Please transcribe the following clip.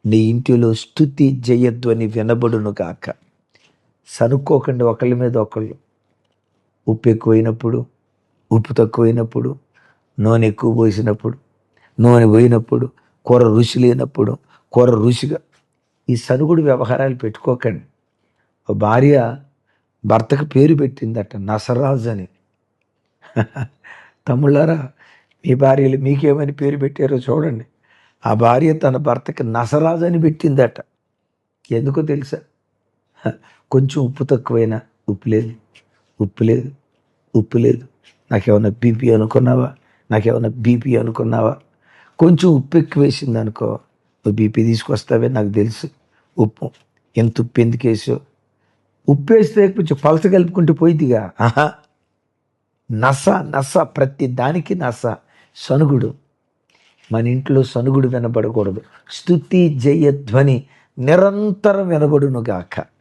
నీ ఇంటిలో స్తుతి జయధ్వని వినబడును గాక. సనుక్కోకండి ఒకళ్ళ మీద ఒకళ్ళు. ఉప్పు ఎక్కువైనప్పుడు, ఉప్పు తక్కువైనప్పుడు, నూనె ఎక్కువ పోసినప్పుడు, నూనె పోయినప్పుడు, కూర రుచి లేనప్పుడు, కూర రుచిగా, ఈ సనుగుడు వ్యవహారాలు పెట్టుకోకండి. ఓ భార్య భర్తకు పేరు పెట్టిందట నసరాజు అని. తమ్ముళ్ళారా, మీ భార్యలు మీకేమని పేరు పెట్టారో చూడండి. ఆ భార్య తన భర్తకి నసరాజు అని పెట్టిందట. ఎందుకో తెలుసా? కొంచెం ఉప్పు తక్కువైనా ఉప్పు లేదు, ఉప్పు లేదు, ఉప్పు లేదు, నాకేమన్నా బీపీ అనుకున్నావా, నాకేమన్నా బీపీ అనుకున్నావా? కొంచెం ఉప్పు ఎక్కువ వేసింది అనుకో, నువ్వు బీపీ తీసుకొస్తావే నాకు తెలుసు. ఉప్పు ఎంత ఉప్పు ఎందుకు వేసావు? ఉప్పు వేస్తే కొంచెం పలస కలుపుకుంటూ పోయిద్దిగా. ఆహా, నస నస, ప్రతి దానికి నస. సనుగుడు. మన ఇంట్లో సనుగుడు వినబడకూడదు. స్తుతి జయధ్వని నిరంతరం వినబడును గాక.